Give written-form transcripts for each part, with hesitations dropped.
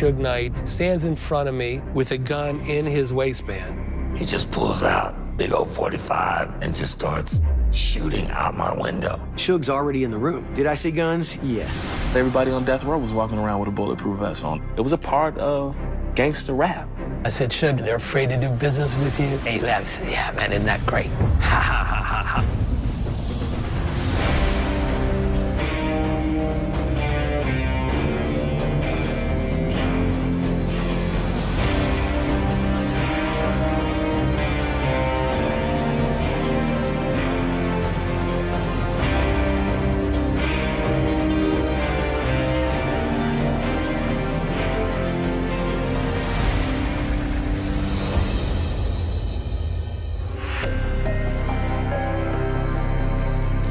Suge Knight stands in front of me with a gun in his waistband. He just pulls out big old 45 and just starts shooting out my window. Suge's already in the room. Did I see guns? Yes. Everybody on Death Row was walking around with a bulletproof vest on. It was a part of gangster rap. I said, Suge, they're afraid to do business with you? And he laughed and said, yeah, man, isn't that great? Ha, ha, ha, ha, ha.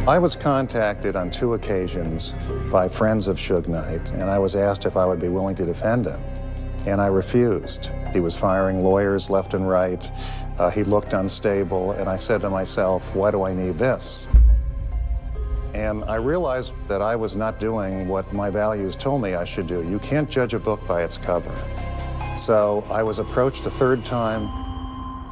I was contacted on 2 occasions by friends of Suge Knight, and I was asked if I would be willing to defend him, and I refused. He was firing lawyers left and right. He looked unstable, and I said to myself, why do I need this? And I realized that I was not doing what my values told me I should do. You can't judge a book by its cover. So I was approached a 3rd time,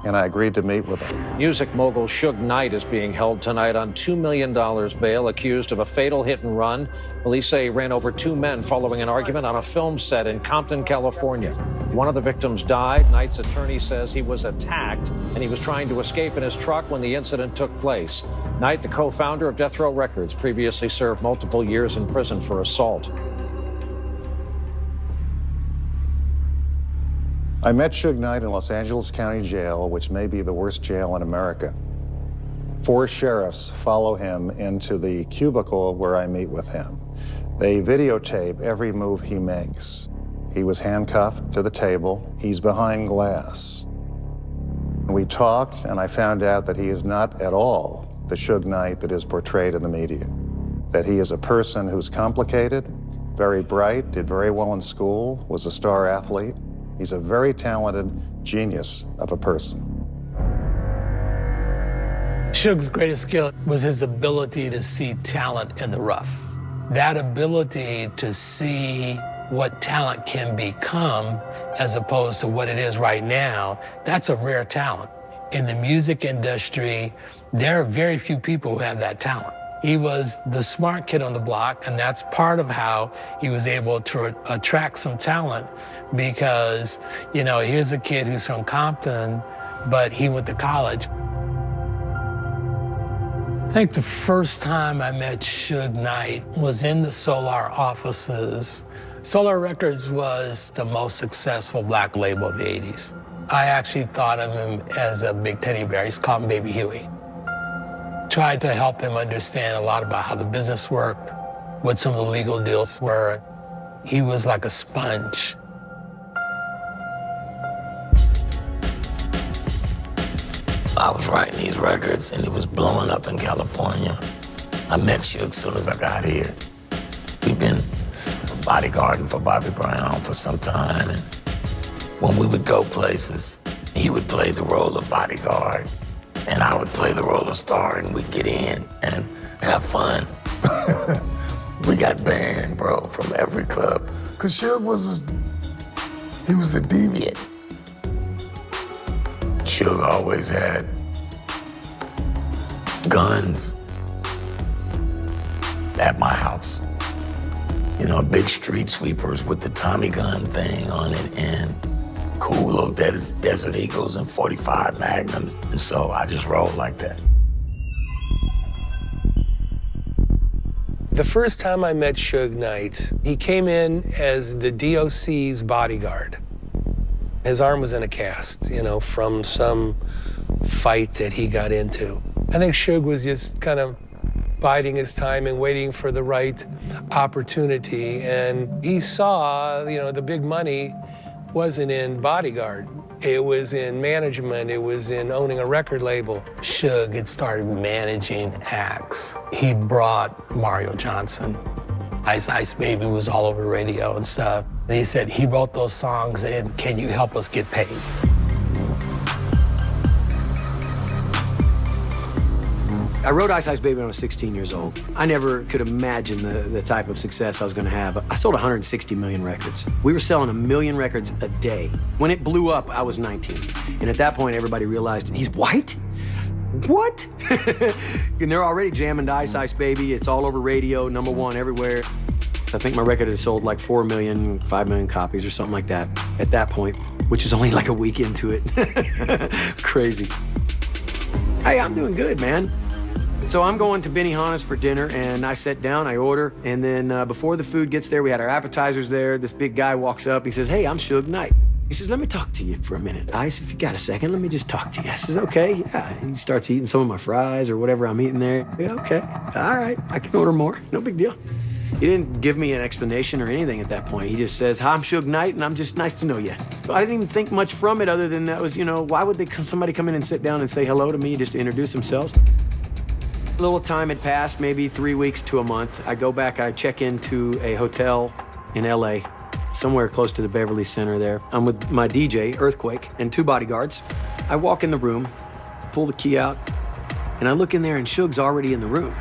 and I agreed to meet with him. Music mogul Suge Knight is being held tonight on $2 million bail, accused of a fatal hit and run. Police say he ran over 2 men following an argument on a film set in Compton, California. One of the victims died. Knight's attorney says he was attacked and he was trying to escape in his truck when the incident took place. Knight, the co-founder of Death Row Records, previously served multiple years in prison for assault. I met Suge Knight in Los Angeles County Jail, which may be the worst jail in America. 4 sheriffs follow him into the cubicle where I meet with him. They videotape every move he makes. He was handcuffed to the table. He's behind glass. We talked, and I found out that he is not at all the Suge Knight that is portrayed in the media. That he is a person who's complicated, very bright, did very well in school, was a star athlete. He's a very talented genius of a person. Suge's greatest skill was his ability to see talent in the rough. That ability to see what talent can become as opposed to what it is right now, that's a rare talent. In the music industry, there are very few people who have that talent. He was the smart kid on the block, and that's part of how he was able to attract some talent because, you know, here's a kid who's from Compton, but he went to college. I think the first time I met Suge Knight was in the Solar offices. Solar Records was the most successful black label of the 80s. I actually thought of him as a big teddy bear. He's called Baby Huey. Tried to help him understand a lot about how the business worked, what some of the legal deals were. He was like a sponge. I was writing these records and it was blowing up in California. I met Suge as soon as I got here. We'd been bodyguarding for Bobby Brown for some time, and when we would go places, he would play the role of bodyguard and I would play the role of star, and we'd get in and have fun. We got banned, bro, from every club. Cause Suge was he was a deviant. Suge always had guns at my house. You know, big street sweepers with the Tommy gun thing on it and cool little Desert Eagles and 45 Magnums. And so I just rolled like that. The first time I met Suge Knight, he came in as the DOC's bodyguard. His arm was in a cast, you know, from some fight that he got into. I think Suge was just kind of biding his time and waiting for the right opportunity. And he saw, you know, the big money wasn't in bodyguard. It was in management. It was in owning a record label. Suge had started managing acts. He brought Mario Johnson. Ice Ice Baby was all over radio and stuff. And he said, he wrote those songs, and can you help us get paid? I wrote Ice Ice Baby when I was 16 years old. I never could imagine the type of success I was gonna have. I sold 160 million records. We were selling 1 million records a day. When it blew up, I was 19. And at that point, everybody realized, he's white? What? And they're already jamming to Ice Ice Baby. It's all over radio, #1 everywhere. I think my record had sold like 4 million, 5 million copies or something like that at that point, which is only like a week into it. Crazy. Hey, I'm doing good, man. So I'm going to Benihana's for dinner, and I sit down, I order, and then before the food gets there, we had our appetizers there. This big guy walks up, he says, hey, I'm Suge Knight. He says, let me talk to you for a minute. Ice, if you got a second, let me just talk to you. I says, okay, yeah. He starts eating some of my fries or whatever I'm eating there. Yeah, okay, all right, I can order more, no big deal. He didn't give me an explanation or anything at that point. He just says, hi, I'm Suge Knight, and I'm just nice to know you. I didn't even think much from it other than that was, you know, why would somebody come in and sit down and say hello to me just to introduce themselves? A little time had passed, maybe 3 weeks to a month. I go back, I check into a hotel in LA, somewhere close to the Beverly Center there. I'm with my DJ, Earthquake, and 2 bodyguards. I walk in the room, pull the key out, and I look in there and Suge's already in the room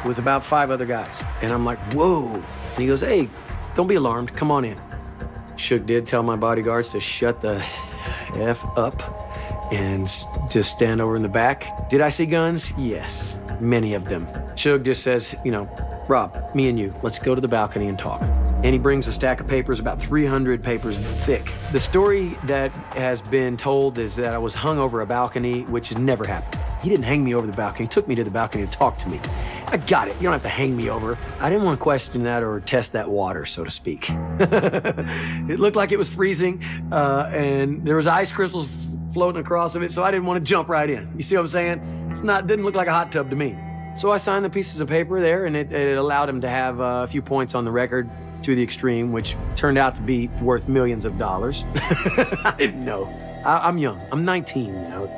with about 5 other guys. And I'm like, whoa. And he goes, hey, don't be alarmed, come on in. Suge did tell my bodyguards to shut the F up and just stand over in the back. Did I see guns? Yes, many of them. Suge just says, you know, Rob, me and you, let's go to the balcony and talk. And he brings a stack of papers, about 300 papers thick. The story that has been told is that I was hung over a balcony, which has never happened. He didn't hang me over the balcony. He took me to the balcony to talk to me. I got it. You don't have to hang me over. I didn't want to question that or test that water, so to speak. It looked like it was freezing, and there was ice crystals floating across of it, so I didn't want to jump right in. You see what I'm saying? Didn't look like a hot tub to me. So I signed the pieces of paper there, and it allowed him to have a few points on the record to the extreme, which turned out to be worth millions of dollars. I didn't know. I'm young. I'm 19, you know.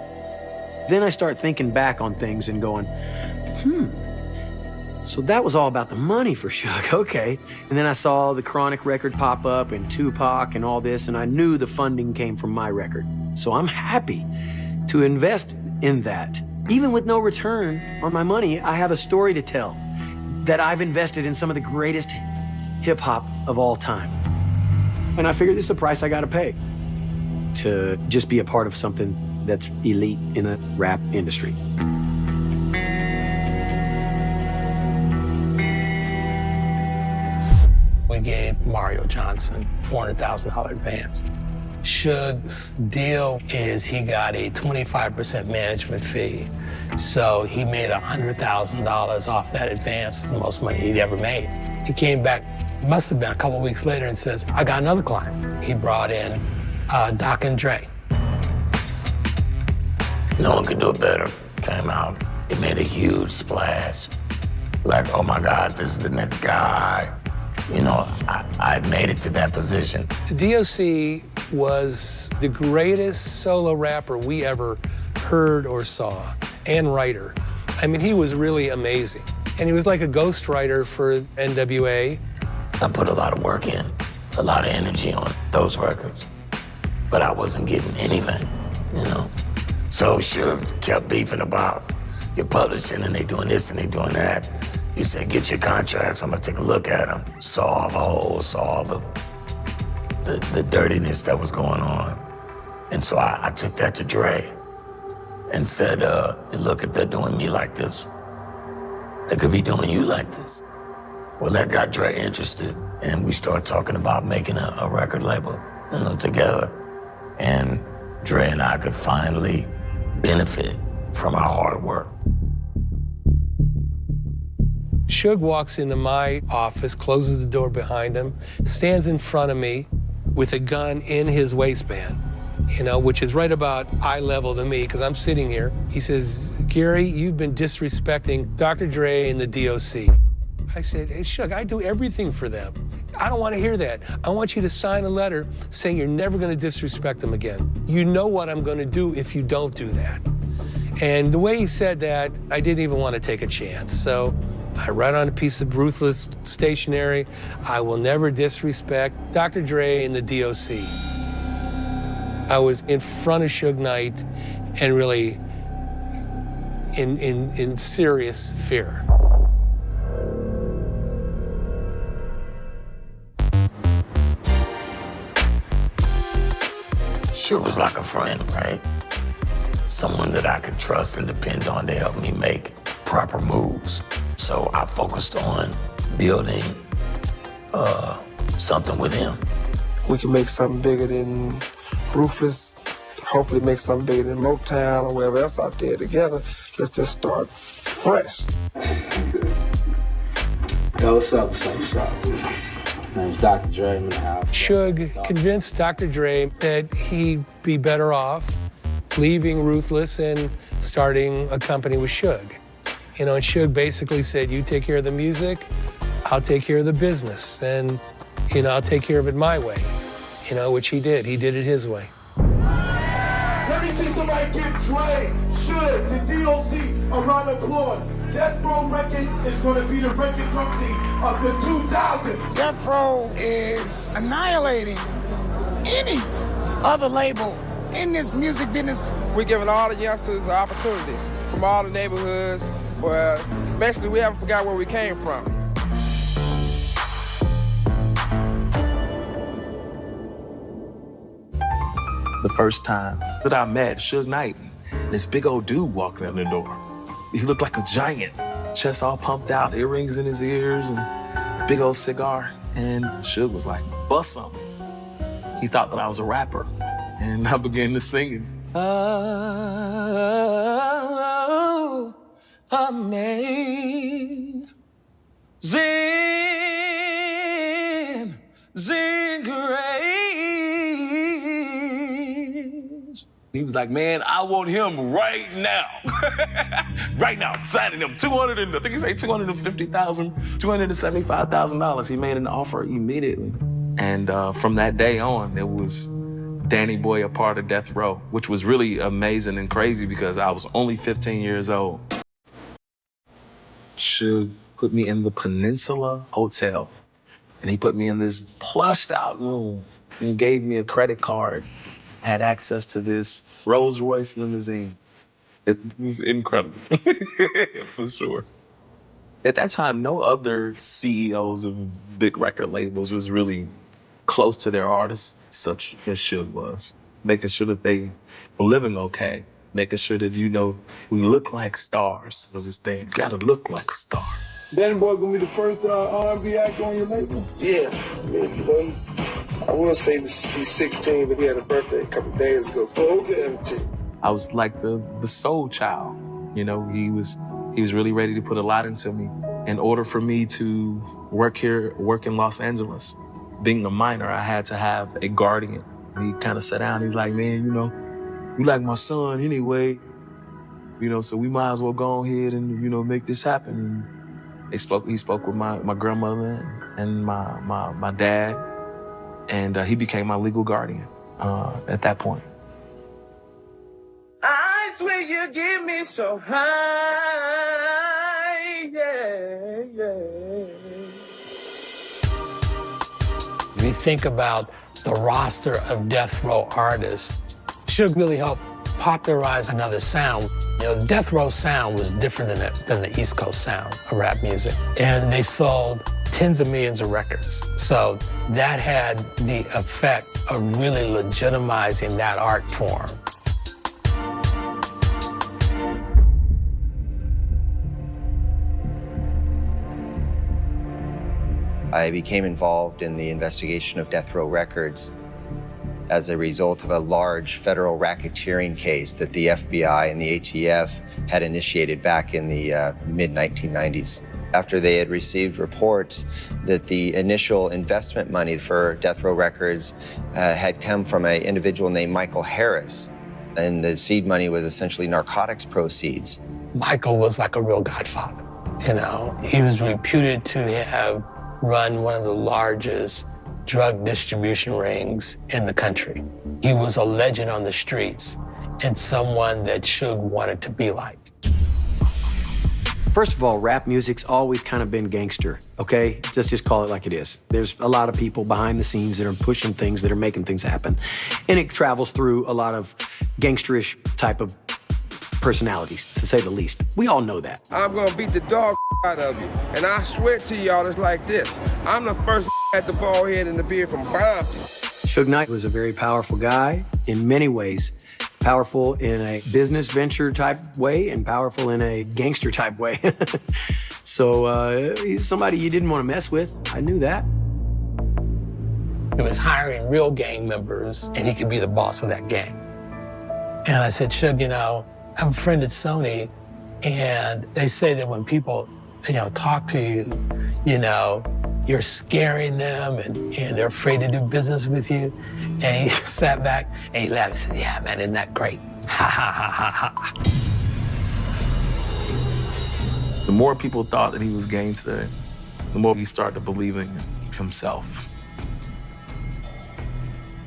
Then I start thinking back on things and going, so that was all about the money for Suge, okay. And then I saw the Chronic record pop up and Tupac and all this, and I knew the funding came from my record. So I'm happy to invest in that. Even with no return on my money, I have a story to tell that I've invested in some of the greatest hip-hop of all time. And I figured this is the price I gotta pay to just be a part of something that's elite in the rap industry. We gave Mario Johnson $400,000 advance. Suge's deal is he got a 25% management fee. So he made $100,000 off that advance. It's the most money he'd ever made. He came back, must have been a couple weeks later, and says, I got another client. He brought in Doc and Dre. No one could do it better. Came out, it made a huge splash. Like, oh my God, this is the next guy. You know, I made it to that position. DOC was the greatest solo rapper we ever heard or saw, and writer. I mean, he was really amazing. And he was like a ghostwriter for NWA. I put a lot of work in, a lot of energy on those records, but I wasn't getting anything, you know? So Suge kept beefing about your publishing, and they doing this and they doing that. He said, get your contracts, I'm gonna take a look at them. Saw all the holes, saw all the dirtiness that was going on. And so I took that to Dre and said, look, if they're doing me like this, they could be doing you like this. Well, that got Dre interested, and we started talking about making a record label, you know, together. And Dre and I could finally benefit from our hard work. Suge walks into my office, closes the door behind him, stands in front of me with a gun in his waistband, you know, which is right about eye level to me, because I'm sitting here. He says, Gary, you've been disrespecting Dr. Dre and the DOC. I said, hey, Suge, I do everything for them. I don't want to hear that. I want you to sign a letter saying you're never going to disrespect them again. You know what I'm going to do if you don't do that. And the way he said that, I didn't even want to take a chance. So I write on a piece of ruthless stationery, I will never disrespect Dr. Dre and the DOC. I was in front of Suge Knight and really in serious fear. Suge was like a friend, right? Someone that I could trust and depend on to help me make proper moves. So I focused on building something with him. We can make something bigger than Ruthless, hopefully make something bigger than Motown or wherever else out there together. Let's just start fresh. Yo, what's up, what's up? My name's Dr. Dre in the house. Suge convinced Dr. Dre that he'd be better off leaving Ruthless and starting a company with Suge. You know, and Suge basically said, you take care of the music, I'll take care of the business, and, you know, I'll take care of it my way. You know, which he did. He did it his way. Let me see somebody give Dre, Suge, the DOC a round of applause. Death Row Records is going to be the record company of the 2000s. Death Row is annihilating any other label in this music business. We're giving all the youngsters opportunities from all the neighborhoods where basically we haven't forgot where we came from. The first time that I met Suge Knight, this big old dude walked in the door. He looked like a giant, chest all pumped out, earrings in his ears, and big old cigar. And Suge was like, bust something. He thought that I was a rapper. And I began to sing it. Oh, amazing grace. He was like, man, I want him right now. Right now, signing him $275,000. He made an offer immediately. And from that day on, it was Danny Boy a part of Death Row, which was really amazing and crazy because I was only 15 years old. Suge put me in the Peninsula Hotel, and he put me in this plushed out room and gave me a credit card. Had access to this Rolls Royce limousine. It was incredible, for sure. At that time, no other CEOs of big record labels was really close to their artists, such as Suge was. Making sure that they were living okay. Making sure that, you know, we look like stars was his thing. Gotta look like a star. Danny Boy gonna be the first R&B act on your label? Yeah, I want to say he's 16, but he had a birthday a couple days ago. Oh, okay. 17. I was like the soul child. You know, he was really ready to put a lot into me. In order for me to work in Los Angeles, being a minor, I had to have a guardian. He kind of sat down, he's like, man, you know, you like my son anyway, you know, so we might as well go ahead and, you know, make this happen. He spoke with my grandmother and my dad, and he became my legal guardian at that point. I swear you give me so high, yeah, yeah. When you think about the roster of Death Row artists, Suge really helped popularize another sound. You know, Death Row sound was different than the East Coast sound of rap music. And they sold tens of millions of records. So that had the effect of really legitimizing that art form. I became involved in the investigation of Death Row Records as a result of a large federal racketeering case that the FBI and the ATF had initiated back in the mid-1990s. After they had received reports that the initial investment money for Death Row Records had come from an individual named Michael Harris, and the seed money was essentially narcotics proceeds. Michael was like a real godfather, you know. He was reputed to have run one of the largest drug distribution rings in the country. He was a legend on the streets and someone that Suge wanted to be like. First of all, rap music's always kind of been gangster, okay? Let's just call it like it is. There's a lot of people behind the scenes that are pushing things, that are making things happen. And it travels through a lot of gangsterish type of personalities, to say the least. We all know that. I'm gonna beat the dog out of you. And I swear to y'all, it's like this. I'm the first at the bald head and the beard from Bombay. Suge Knight was a very powerful guy in many ways. Powerful in a business venture type way and powerful in a gangster type way. So he's somebody you didn't want to mess with. I knew that. It was hiring real gang members, and he could be the boss of that gang. And I said, Suge, you know, I have a friend at Sony, and they say that when people, you know, talk to you, you know, you're scaring them, and they're afraid to do business with you. And he sat back, and he laughed and said, yeah, man, isn't that great? Ha, ha, ha, ha, ha. The more people thought that he was gangster, the more he started to believe in himself.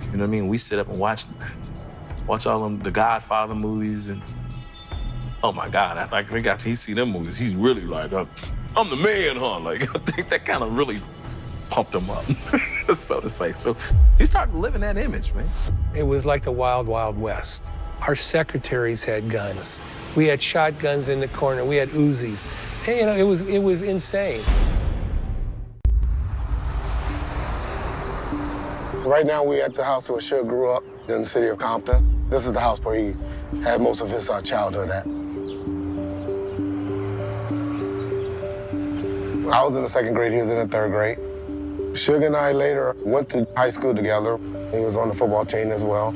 You know what I mean? We sit up and watch all them the Godfather movies, and oh my God, I think after he see them movies, he's really like, I'm the man, huh? Like, I think that kind of really pumped him up, so to say. So he started living that image, man. It was like the Wild, Wild West. Our secretaries had guns. We had shotguns in the corner. We had Uzis. And, you know, it was insane. Right now, we're at the house where Suge grew up in the city of Compton. This is the house where he had most of his childhood at. I was in the 2nd grade, he was in the 3rd grade. Suge and I later went to high school together. He was on the football team as well.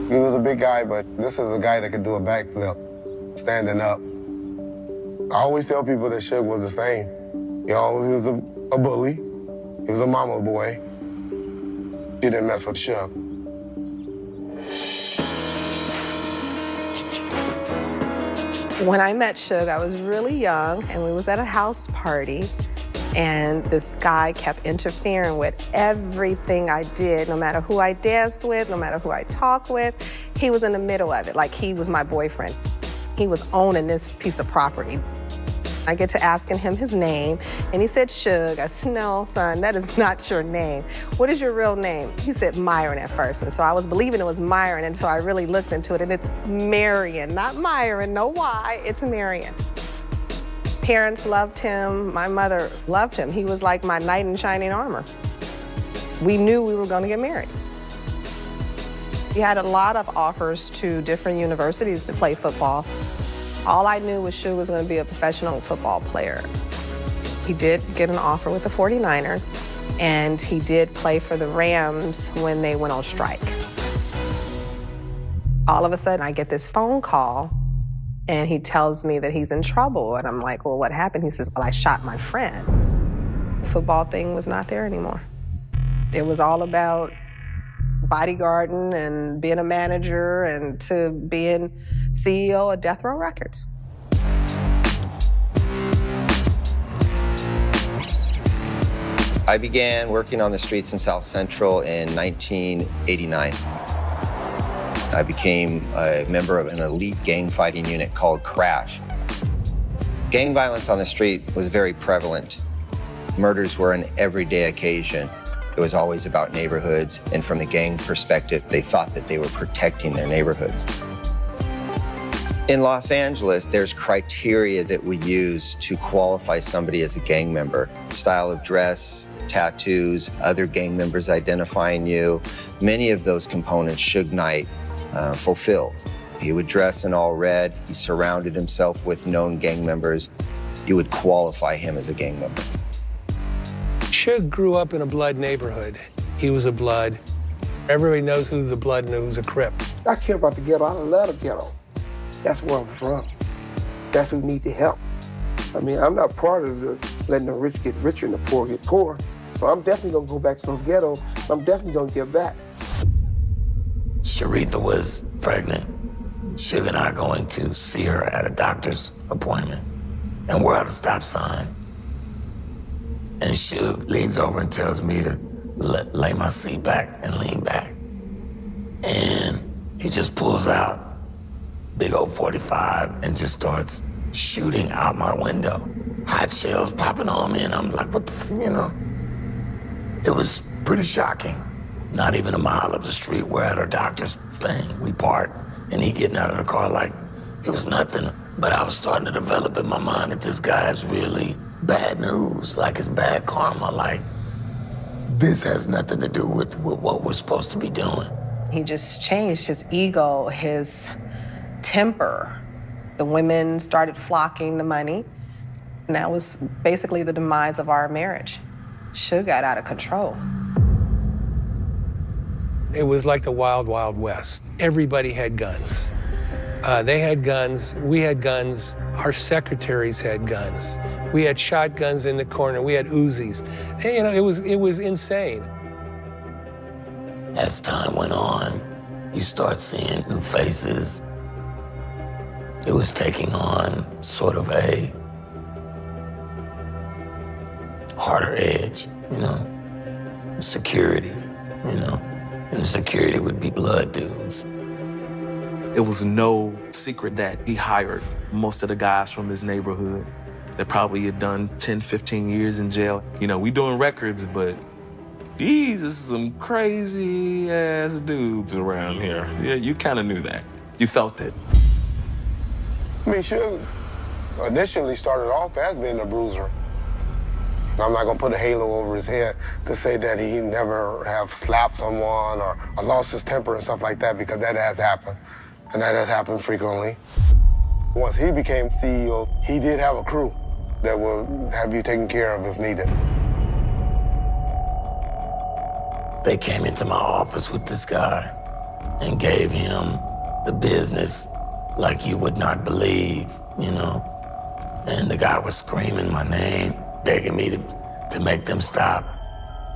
He was a big guy, but this is a guy that could do a backflip, standing up. I always tell people that Suge was the same. You know, he was a bully. He was a mama boy. He didn't mess with Suge. When I met Suge, I was really young, and we was at a house party, and this guy kept interfering with everything I did, no matter who I danced with, no matter who I talked with. He was in the middle of it, like he was my boyfriend. He was owning this piece of property. I get to asking him his name, and he said, Suge. I said, no, son, that is not your name. What is your real name? He said Myron at first, and so I was believing it was Myron until I really looked into it, and it's Marion, not Myron, no Y, it's Marion. Parents loved him, my mother loved him. He was like my knight in shining armor. We knew we were gonna get married. He had a lot of offers to different universities to play football. All I knew was Suge was going to be a professional football player. He did get an offer with the 49ers, and he did play for the Rams when they went on strike. All of a sudden, I get this phone call, and he tells me that he's in trouble. And I'm like, well, what happened? He says, well, I shot my friend. The football thing was not there anymore. It was all about bodyguarding and being a manager and to being CEO of Death Row Records. I began working on the streets in South Central in 1989. I became a member of an elite gang fighting unit called Crash. Gang violence on the street was very prevalent. Murders were an everyday occasion. It was always about neighborhoods, and from the gang's perspective, they thought that they were protecting their neighborhoods. In Los Angeles, there's criteria that we use to qualify somebody as a gang member. Style of dress, tattoos, other gang members identifying you. Many of those components Suge Knight fulfilled. He would dress in all red. He surrounded himself with known gang members. You would qualify him as a gang member. Suge grew up in a Blood neighborhood. He was a Blood. Everybody knows who's a Blood and who's a Crip. I care about the ghetto. I love the ghetto. That's where I'm from. That's who need the help. I mean, I'm not part of the letting the rich get richer and the poor get poor. So I'm definitely gonna go back to those ghettos. I'm definitely gonna give back. Sharitha was pregnant. Suge and I are going to see her at a doctor's appointment, and we're at a stop sign. And Suge leans over and tells me to lay my seat back and lean back. And he just pulls out big old 45 and just starts shooting out my window. Hot shells popping on me, and I'm like, what the f, you know? It was pretty shocking. Not even a mile up the street, we're at our doctor's thing. We park, and he getting out of the car like it was nothing. But I was starting to develop in my mind that this guy is really bad news, like it's bad karma, like this has nothing to do with what we're supposed to be doing. He just changed his ego, his temper. The women started flocking the money, and that was basically the demise of our marriage. Suge got out of control. It was like the wild, wild west. Everybody had guns. They had guns, we had guns, our secretaries had guns. We had shotguns in the corner, we had Uzis. And, you know, it was insane. As time went on, you start seeing new faces. It was taking on sort of a harder edge, you know, security, you know, and the security would be blood dudes. It was no secret that he hired most of the guys from his neighborhood that probably had done 10, 15 years in jail. You know, we doing records, but these is some crazy ass dudes around here. Yeah, you kind of knew that. You felt it. I mean, Suge initially started off as being a bruiser. And I'm not gonna put a halo over his head to say that he never have slapped someone or lost his temper and stuff like that, because that has happened. And that has happened frequently. Once he became CEO, he did have a crew that will have you taken care of as needed. They came into my office with this guy and gave him the business like you would not believe, you know? And the guy was screaming my name, begging me to make them stop,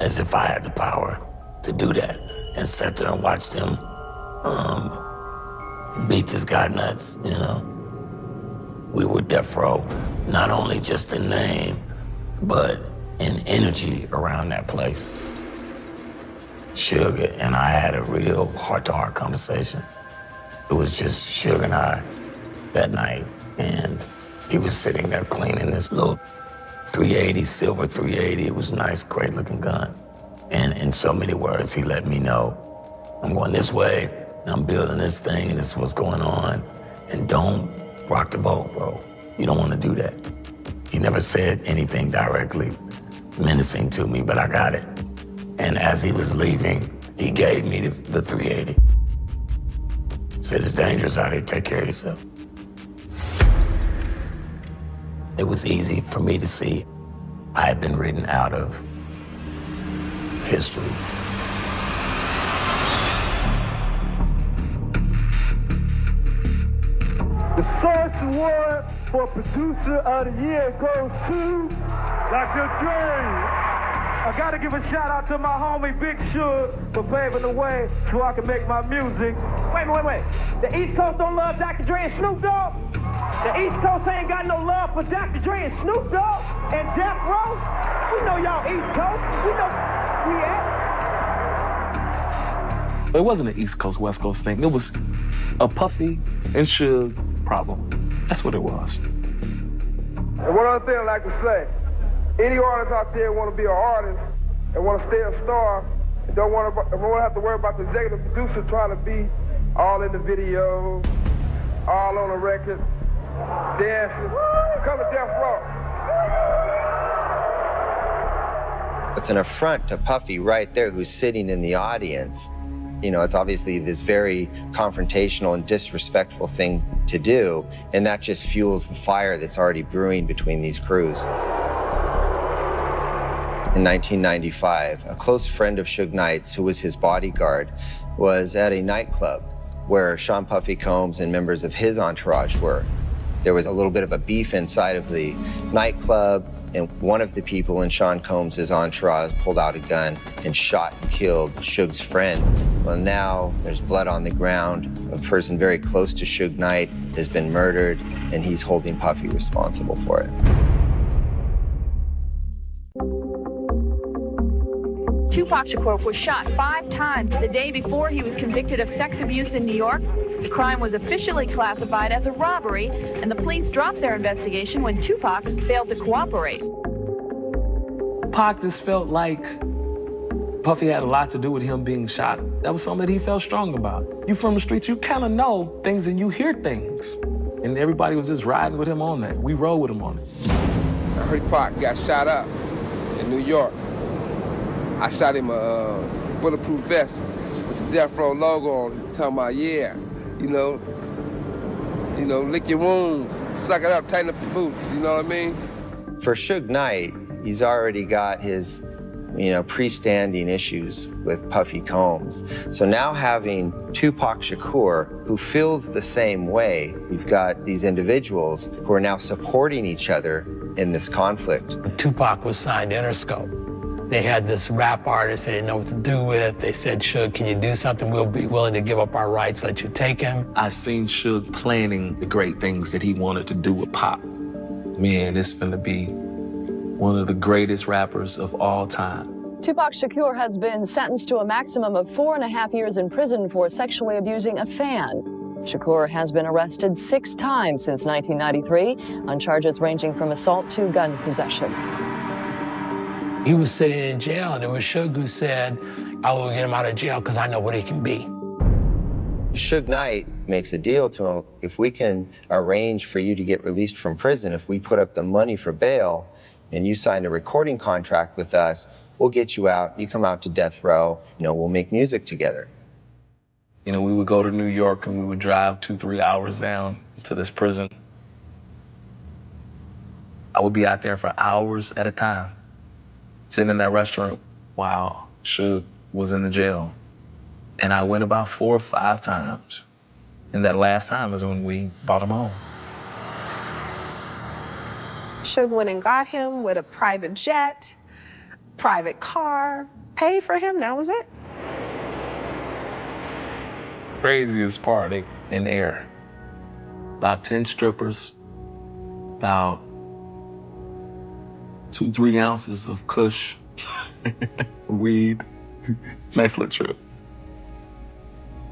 as if I had the power to do that. And sat there and watched him beat this guy nuts, you know? We were Death Row, not only just in name, but in energy around that place. Suge and I had a real heart-to-heart conversation. It was just Suge and I that night, and he was sitting there cleaning this little 380, silver 380. It was a nice, great-looking gun. And in so many words, he let me know, I'm going this way, and I'm building this thing, and this is what's going on, and don't rock the boat, bro. You don't want to do that. He never said anything directly menacing to me, but I got it. And as he was leaving, he gave me the 380. Said, it's dangerous out here, take care of yourself. It was easy for me to see I had been written out of history. The Source Award for Producer of the Year goes to Dr. Dre. I gotta give a shout out to my homie Big Suge for paving the way so I can make my music. Wait. The East Coast don't love Dr. Dre and Snoop Dogg? The East Coast ain't got no love for Dr. Dre and Snoop Dogg and Deat Row? We know y'all East Coast. We know we at. It wasn't an East Coast, West Coast thing. It was a Puffy and Suge problem. That's what it was. And one other thing I'd like to say, any artist out there want to be an artist and want to stay a star and don't want to have to worry about the executive producer trying to be all in the video, all on the record, dancing. Come to Death Row. It's an affront to Puffy right there, who's sitting in the audience. You know, it's obviously this very confrontational and disrespectful thing to do, and that just fuels the fire that's already brewing between these crews. In 1995, a close friend of Suge Knight's, who was his bodyguard, was at a nightclub where Sean Puffy Combs and members of his entourage were. There was a little bit of a beef inside of the nightclub, and one of the people in Sean Combs' entourage pulled out a gun and shot and killed Suge's friend. Well, now there's blood on the ground. A person very close to Suge Knight has been murdered, and he's holding Puffy responsible for it. Tupac Shakur was shot 5 times the day before he was convicted of sex abuse in New York. The crime was officially classified as a robbery, and the police dropped their investigation when Tupac failed to cooperate. Pac just felt like Puffy had a lot to do with him being shot. That was something that he felt strong about. You from the streets, you kind of know things and you hear things. And everybody was just riding with him on that. We rode with him on it. I heard Pac got shot up in New York. I shot him a bulletproof vest with the Death Row logo on it, talking about, yeah, you know, lick your wounds, suck it up, tighten up your boots, you know what I mean? For Suge Knight, he's already got his, pre-standing issues with Puffy Combs. So now having Tupac Shakur, who feels the same way, we've got these individuals who are now supporting each other in this conflict. When Tupac was signed to Interscope, they had this rap artist they didn't know what to do with. They said, Suge, can you do something? We'll be willing to give up our rights, let you take him. I seen Suge planning the great things that he wanted to do with Pop. Man, it's finna be one of the greatest rappers of all time. Tupac Shakur has been sentenced to a maximum of 4.5 years in prison for sexually abusing a fan. Shakur has been arrested 6 times since 1993 on charges ranging from assault to gun possession. He was sitting in jail, and it was Suge who said, I will get him out of jail because I know what he can be. Suge Knight makes a deal to him. If we can arrange for you to get released from prison, if we put up the money for bail and you sign a recording contract with us, we'll get you out. You come out to Death Row, we'll make music together. We would go to New York and we would drive 2-3 hours down to this prison. I would be out there for hours at a time, sitting in that restaurant while Suge was in the jail. And I went about 4 or 5 times. And that last time is when we brought him home. Suge went and got him with a private jet, private car, paid for him, that was it. Craziest party in the air. About 10 strippers, about 2-3 ounces of kush, weed. Nice little trip.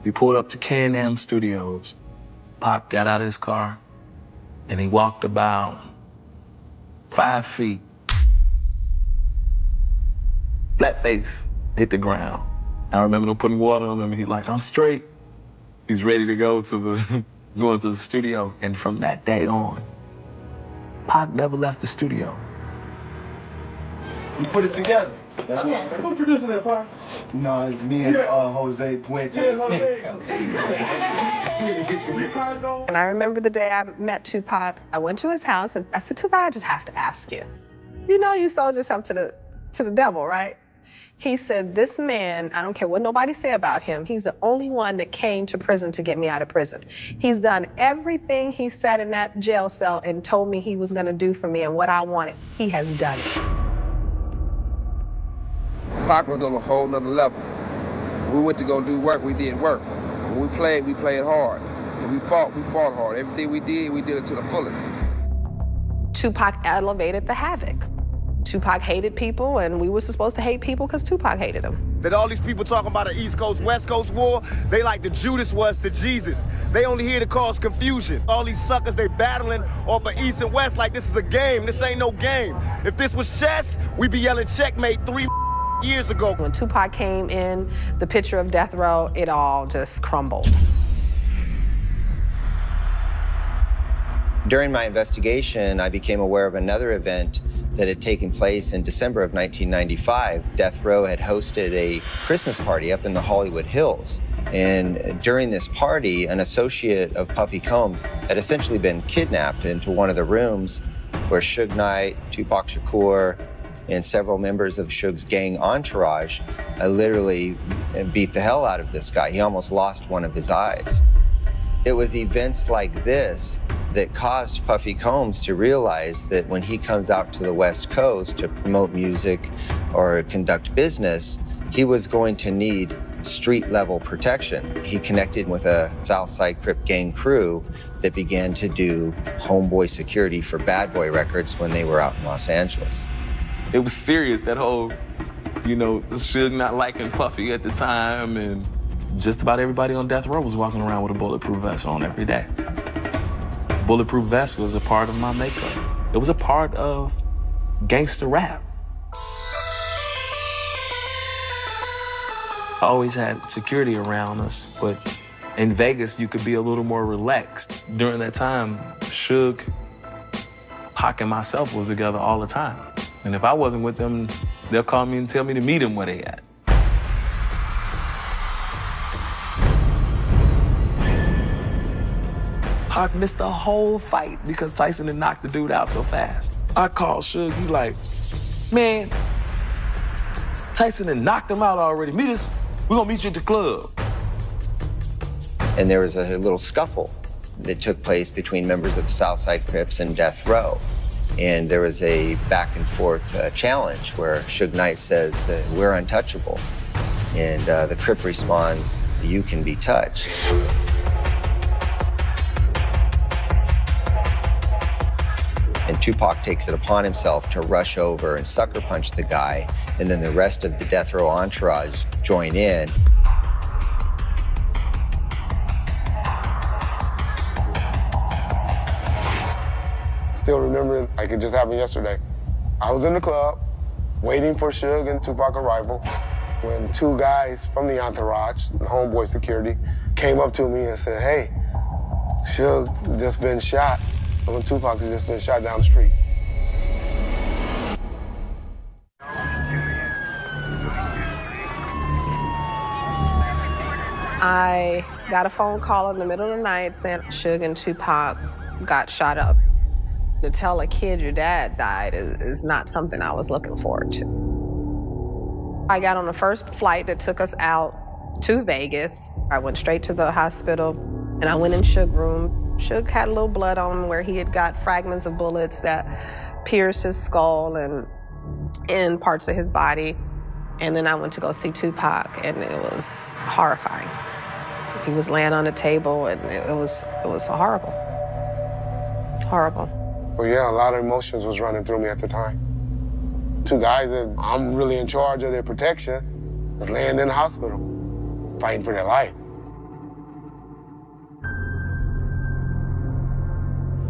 We pulled up to K&M Studios. Pop got out of his car and he walked about 5 feet. Flat face, hit the ground. I remember them putting water on him and he's like, I'm straight. He's ready to go to the studio. And from that day on, Pac never left the studio. We put it together. Okay. Who's producing that part? No, it's me and Jose went And I remember the day I met Tupac. I went to his house and I said, Tupac, I just have to ask you. You know you sold yourself to the devil, right? He said, this man, I don't care what nobody say about him, he's the only one that came to prison to get me out of prison. He's done everything he sat in that jail cell and told me he was gonna do for me and what I wanted. He has done it. Pac was on a whole nother level. When we went to go do work, we did work. When we played hard. When we fought hard. Everything we did it to the fullest. Tupac elevated the havoc. Tupac hated people, and we were supposed to hate people because Tupac hated them. That all these people talking about an East Coast, West Coast war, they like the Judas was to Jesus. They only here to cause confusion. All these suckers, they battling off of East and West like this is a game. This ain't no game. If this was chess, we'd be yelling checkmate 3 years ago. When Tupac came in, the picture of Death Row, it all just crumbled. During my investigation, I became aware of another event that had taken place in December of 1995. Death Row had hosted a Christmas party up in the Hollywood Hills. And during this party, an associate of Puffy Combs had essentially been kidnapped into one of the rooms where Suge Knight, Tupac Shakur, and several members of Suge's gang entourage literally beat the hell out of this guy. He almost lost one of his eyes. It was events like this that caused Puffy Combs to realize that when he comes out to the West Coast to promote music or conduct business, he was going to need street-level protection. He connected with a Southside Crip gang crew that began to do homeboy security for Bad Boy Records when they were out in Los Angeles. It was serious, that whole, Suge not liking Puffy at the time, and just about everybody on Death Row was walking around with a bulletproof vest on every day. Bulletproof vest was a part of my makeup. It was a part of gangster rap. always had security around us, but in Vegas, you could be a little more relaxed. During that time, Suge, Pac, and myself was together all the time. And if I wasn't with them, they'll call me and tell me to meet them where they at. Pac missed the whole fight because Tyson had knocked the dude out so fast. I called Suge, he like, man, Tyson had knocked him out already. Meet us, we're gonna meet you at the club. And there was a little scuffle that took place between members of the Southside Crips and Death Row. And there was a back and forth challenge where Suge Knight says, we're untouchable. And the Crip responds, you can be touched. And Tupac takes it upon himself to rush over and sucker punch the guy, and then the rest of the Death Row entourage join in. I still remember it like it just happened yesterday. I was in the club, waiting for Suge and Tupac arrival, when two guys from the entourage, the homeboy security, came up to me and said, hey, Suge's just been shot. When Tupac has just been shot down the street. I got a phone call in the middle of the night saying Suge and Tupac got shot up. To tell a kid your dad died is not something I was looking forward to. I got on the first flight that took us out to Vegas. I went straight to the hospital and I went in Suge's room. Suge had a little blood on him where he had got fragments of bullets that pierced his skull and in parts of his body. And then I went to go see Tupac, and it was horrifying. He was laying on the table, and it was horrible. Horrible. Well, yeah, a lot of emotions was running through me at the time. Two guys that I'm really in charge of their protection was laying in the hospital, fighting for their life.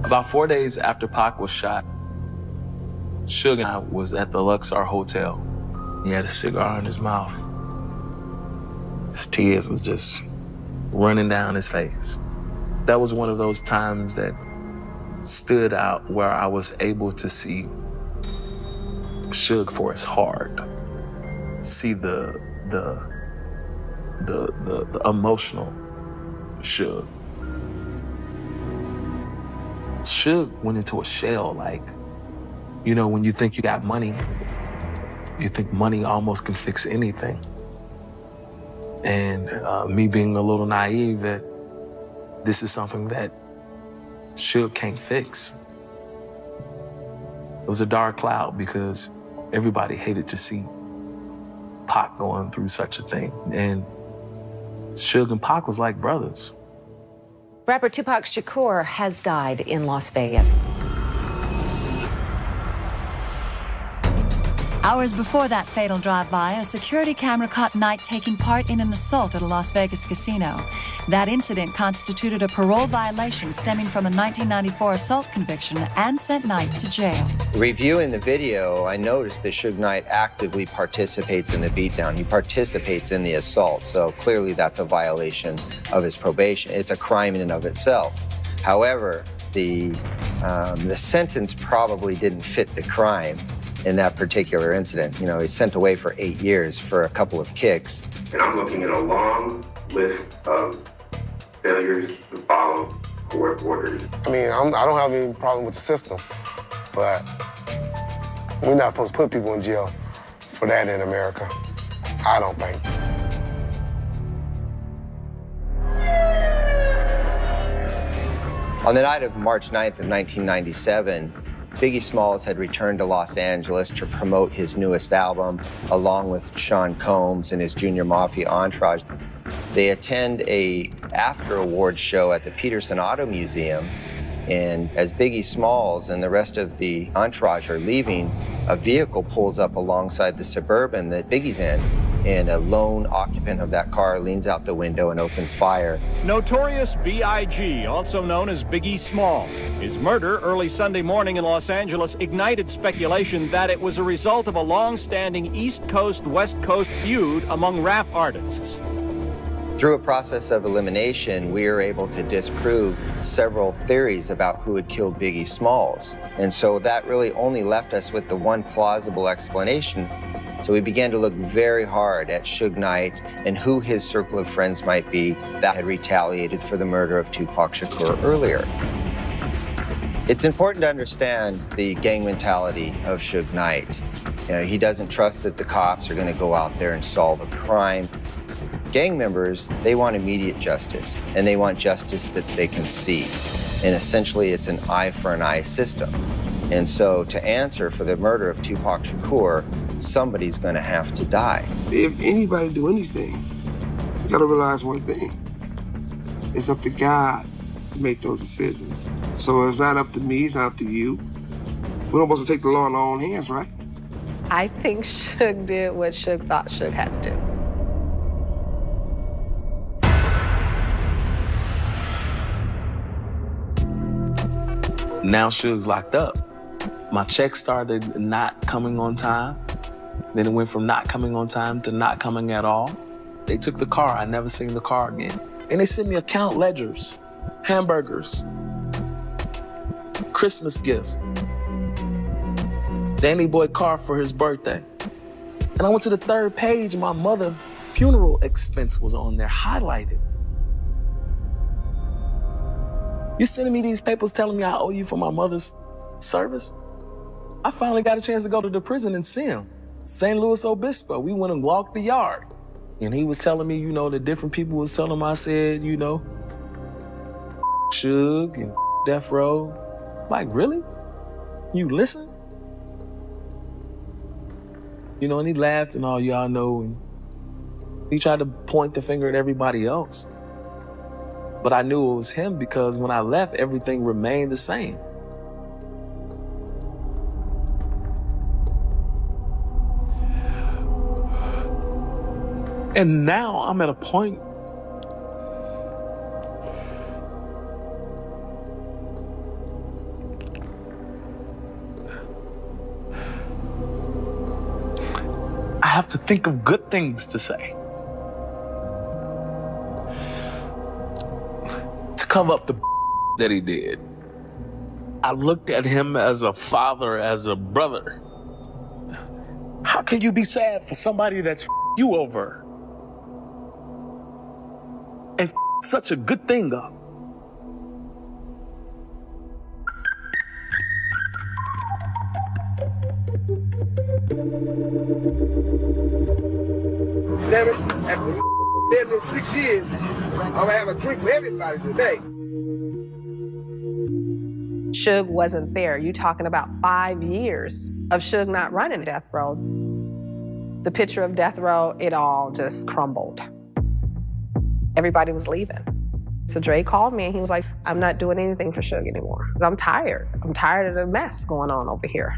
About 4 days after Pac was shot, Suge and I was at the Luxor Hotel. He had a cigar in his mouth. His tears was just running down his face. That was one of those times that stood out where I was able to see Suge for his heart, see the emotional Suge. Suge went into a shell, like, you know, when you think you got money, you think money almost can fix anything. And me being a little naive that this is something that Suge can't fix. It was a dark cloud because everybody hated to see Pac going through such a thing. And Suge and Pac was like brothers. Rapper Tupac Shakur has died in Las Vegas. Hours before that fatal drive-by, a security camera caught Knight taking part in an assault at a Las Vegas casino. That incident constituted a parole violation stemming from a 1994 assault conviction and sent Knight to jail. Reviewing the video, I noticed that Suge Knight actively participates in the beatdown. He participates in the assault, so clearly that's a violation of his probation. It's a crime in and of itself. However, the sentence probably didn't fit the crime in that particular incident. You know, he's sent away for 8 years for a couple of kicks. And I'm looking at a long list of failures to follow court orders. I mean, I don't have any problem with the system, but we're not supposed to put people in jail for that in America. I don't think. On the night of March 9th of 1997, Biggie Smalls had returned to Los Angeles to promote his newest album, along with Sean Combs and his Junior Mafia entourage. They attend a after-awards show at the Peterson Auto Museum, And as Biggie Smalls and the rest of the entourage are leaving, a vehicle pulls up alongside the Suburban that Biggie's in, and a lone occupant of that car leans out the window and opens fire. Notorious B.I.G., also known as Biggie Smalls. His murder early Sunday morning in Los Angeles ignited speculation that it was a result of a long-standing East Coast-West Coast feud among rap artists. Through a process of elimination, we were able to disprove several theories about who had killed Biggie Smalls. And so that really only left us with the one plausible explanation. So we began to look very hard at Suge Knight and who his circle of friends might be that had retaliated for the murder of Tupac Shakur earlier. It's important to understand the gang mentality of Suge Knight. He doesn't trust that the cops are going to go out there and solve a crime. Gang members, they want immediate justice, and they want justice that they can see. And essentially, it's an eye for an eye system. And so to answer for the murder of Tupac Shakur, somebody's going to have to die. If anybody do anything, you got to realize one thing. It's up to God to make those decisions. So it's not up to me, it's not up to you. We're not supposed to take the law in our own hands, right? I think Suge did what Suge thought Suge had to do. Now Suge's locked up. My check started not coming on time. Then it went from not coming on time to not coming at all. They took the car. I never seen the car again. And they sent me account ledgers, hamburgers, Christmas gift, Danny Boy car for his birthday. And I went to the third page, and my mother's funeral expense was on there, highlighted. You sending me these papers telling me I owe you for my mother's service? I finally got a chance to go to the prison and see him. St. Louis Obispo. We went and walked the yard. And he was telling me, that different people was telling him I said, Suge and Death Row. Like, really? You listen? And he laughed and all y'all know. And he tried to point the finger at everybody else. But I knew it was him because when I left, everything remained the same. And now I'm at a point I have to think of good things to say. To cover up the that he did. I looked at him as a father, as a brother. How can you be sad for somebody that's you over? And such a good thing up. After dead in 6 years, I'm gonna have a drink with everybody today. Suge wasn't there. You talking about 5 years of Suge not running Death Row. The picture of Death Row, it all just crumbled. Everybody was leaving. So Dre called me and he was like, I'm not doing anything for Suge anymore. I'm tired. I'm tired of the mess going on over here.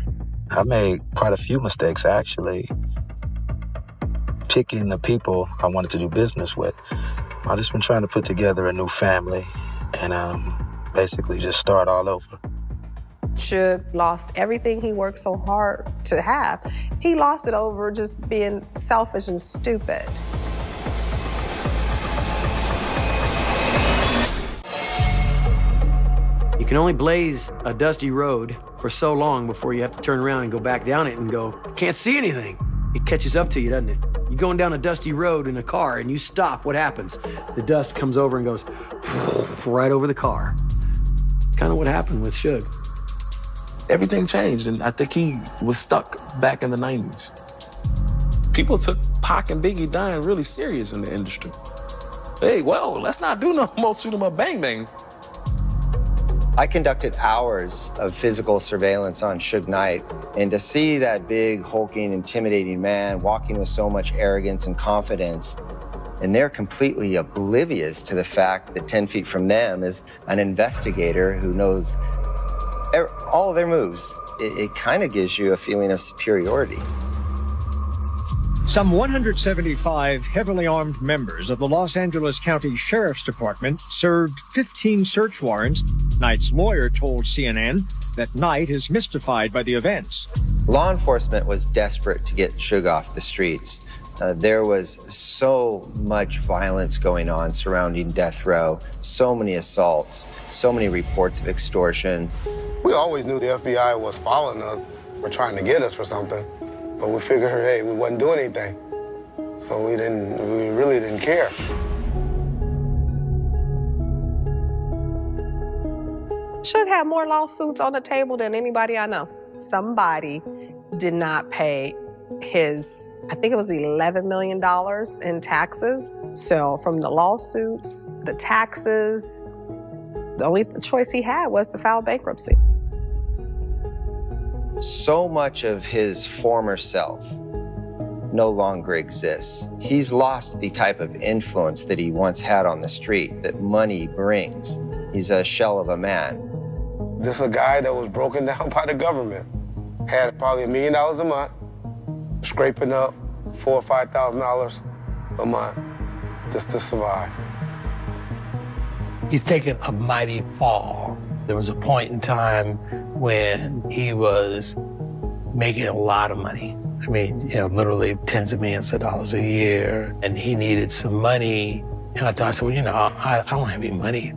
I made quite a few mistakes, actually, picking the people I wanted to do business with. I've just been trying to put together a new family and basically just start all over. Suge lost everything he worked so hard to have. He lost it over just being selfish and stupid. You can only blaze a dusty road for so long before you have to turn around and go back down it and go, can't see anything. It catches up to you, doesn't it? You're going down a dusty road in a car and you stop, what happens? The dust comes over and goes right over the car. Kind of what happened with Suge. Everything changed, and I think he was stuck back in the 90s. People took Pac and Biggie dying really serious in the industry. Hey, well, let's not do no more shoot 'em up bang bang. I conducted hours of physical surveillance on Suge Knight, and to see that big, hulking, intimidating man walking with so much arrogance and confidence, And they're completely oblivious to the fact that 10 feet from them is an investigator who knows all of their moves. It kind of gives you a feeling of superiority. Some 175 heavily armed members of the Los Angeles County Sheriff's Department served 15 search warrants. Knight's lawyer told CNN that Knight is mystified by the events. Law enforcement was desperate to get Suge off the streets. There was so much violence going on surrounding Death Row, so many assaults, so many reports of extortion. We always knew the FBI was following us or trying to get us for something, but we figured, hey, we wasn't doing anything, so we really didn't care. Suge had more lawsuits on the table than anybody I know. Somebody did not pay his, I think it was $11 million in taxes. So from the lawsuits, the taxes, the only choice he had was to file bankruptcy. So much of his former self no longer exists. He's lost the type of influence that he once had on the street that money brings. He's a shell of a man. Just a guy that was broken down by the government. Had probably $1 million a month, scraping up $4,000 or $5,000 a month just to survive. He's taken a mighty fall. There was a point in time when he was making a lot of money. I mean, literally tens of millions of dollars a year, and he needed some money. And I said, well, I don't have any money.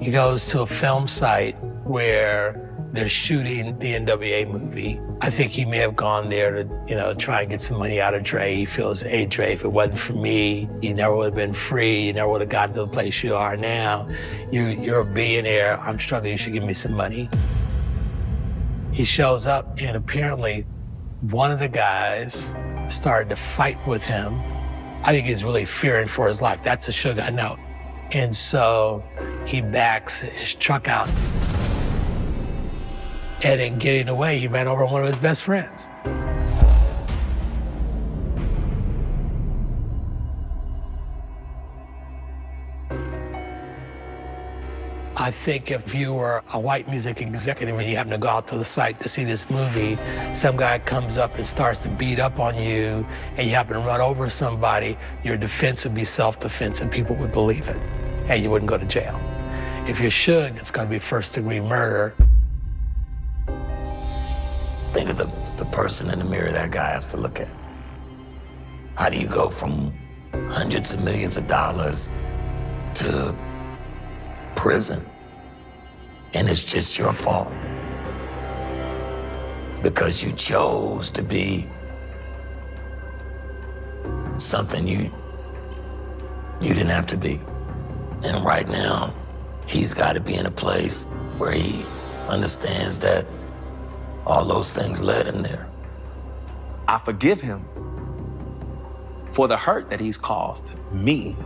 He goes to a film site where they're shooting the NWA movie. I think he may have gone there to, try and get some money out of Dre. He feels, hey, Dre, if it wasn't for me, you never would have been free. You never would have gotten to the place you are now. You're a billionaire. I'm struggling. You should give me some money. He shows up, and apparently one of the guys started to fight with him. I think he's really fearing for his life. That's a Suge I know. And so he backs his truck out. And in getting away, he ran over one of his best friends. I think if you were a white music executive and you happen to go out to the site to see this movie, some guy comes up and starts to beat up on you, and you happen to run over somebody, your defense would be self-defense, and people would believe it, and you wouldn't go to jail. If you're Suge, it's going to be first-degree murder. Think of the person in the mirror that guy has to look at. How do you go from hundreds of millions of dollars to prison? And it's just your fault. Because you chose to be something you didn't have to be. And right now, he's got to be in a place where he understands that all those things led him there. I forgive him for the hurt that he's caused me,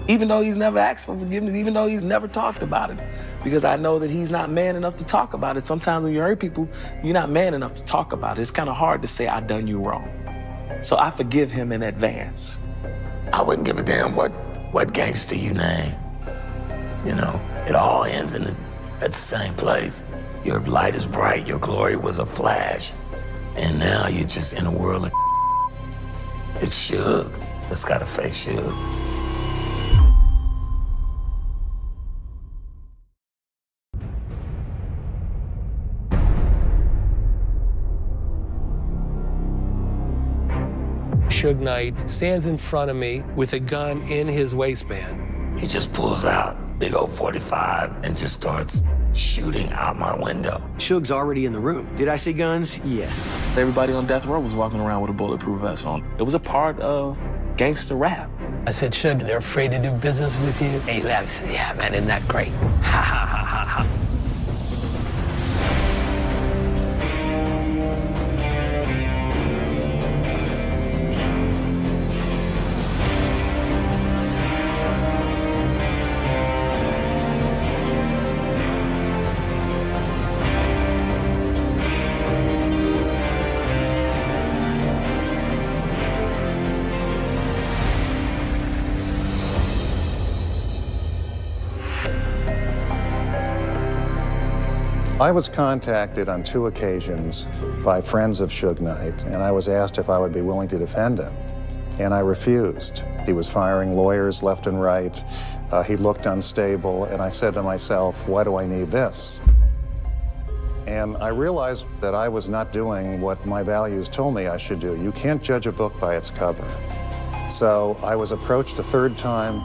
even though he's never asked for forgiveness, even though he's never talked about it, because I know that he's not man enough to talk about it. Sometimes when you hurt people, you're not man enough to talk about it. It's kind of hard to say, I done you wrong. So I forgive him in advance. I wouldn't give a damn what gangster you name. It all ends at the same place. Your light is bright, your glory was a flash. And now you're just in a world of it's Suge that's gotta face Suge. Suge Knight stands in front of me with a gun in his waistband. He just pulls out big old 45 and just starts shooting out my window. Suge's already in the room. Did I see guns? Yes. Everybody on Death Row was walking around with a bulletproof vest on. It was a part of gangster rap. I said, Suge, they're afraid to do business with you? And he laughed and said, yeah, man, isn't that great? Ha, ha, ha, ha, ha. I was contacted on 2 occasions by friends of Suge Knight, and I was asked if I would be willing to defend him, and I refused. He was firing lawyers left and right. He looked unstable, and I said to myself, why do I need this? And I realized that I was not doing what my values told me I should do. You can't judge a book by its cover. So I was approached a 3rd time,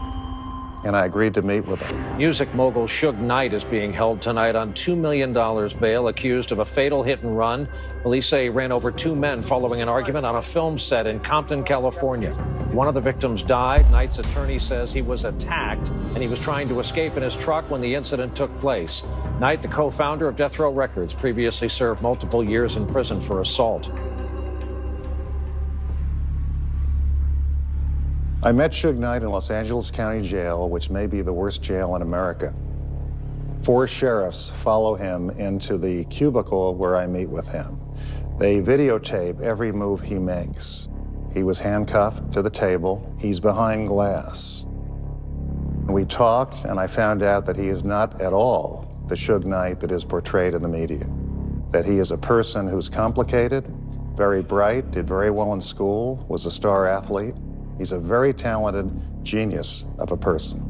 and I agreed to meet with him. Music mogul Suge Knight is being held tonight on $2 million bail, accused of a fatal hit and run. Police say he ran over 2 men following an argument on a film set in Compton, California. One of the victims died. Knight's attorney says he was attacked and he was trying to escape in his truck when the incident took place. Knight, the co-founder of Death Row Records, previously served multiple years in prison for assault. I met Suge Knight in Los Angeles County Jail, which may be the worst jail in America. 4 sheriffs follow him into the cubicle where I meet with him. They videotape every move he makes. He was handcuffed to the table. He's behind glass. We talked, and I found out that he is not at all the Suge Knight that is portrayed in the media. That he is a person who's complicated, very bright, did very well in school, was a star athlete. He's a very talented genius of a person.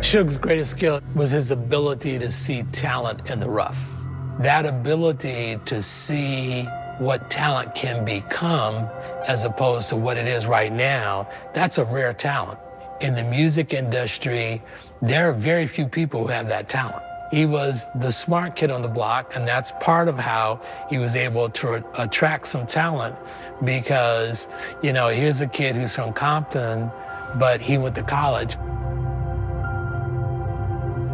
Suge's greatest skill was his ability to see talent in the rough. That ability to see what talent can become as opposed to what it is right now, that's a rare talent. In the music industry, there are very few people who have that talent. He was the smart kid on the block, and that's part of how he was able to attract some talent because, you know, here's a kid who's from Compton, but he went to college.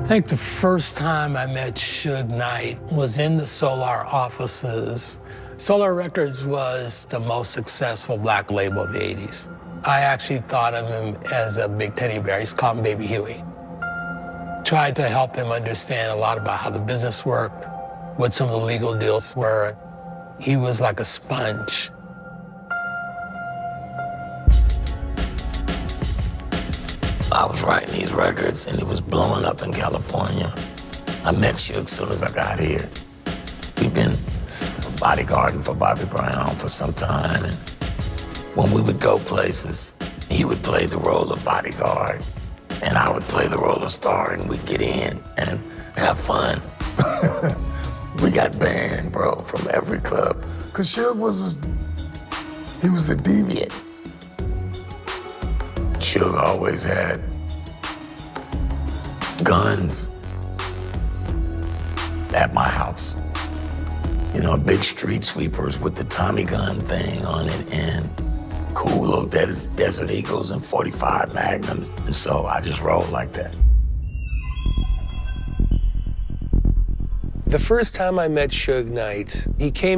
I think the first time I met Suge Knight was in the Solar offices. Solar Records was the most successful black label of the 80s. I actually thought of him as a big teddy bear. He's called him Baby Huey. Tried to help him understand a lot about how the business worked, what some of the legal deals were. He was like a sponge. I was writing these records and it was blowing up in California. I met Suge as soon as I got here. We've been bodyguarding for Bobby Brown for some time, and when we would go places, he would play the role of bodyguard and I would play the role of star, and we'd get in and have fun. We got banned, bro, from every club. Cause Suge was a deviant. Suge always had guns at my house. You know, big street sweepers with the Tommy gun thing on it and cool little Desert Eagles and 45 Magnums. And so I just rolled like that. The first time I met Suge Knight, he came in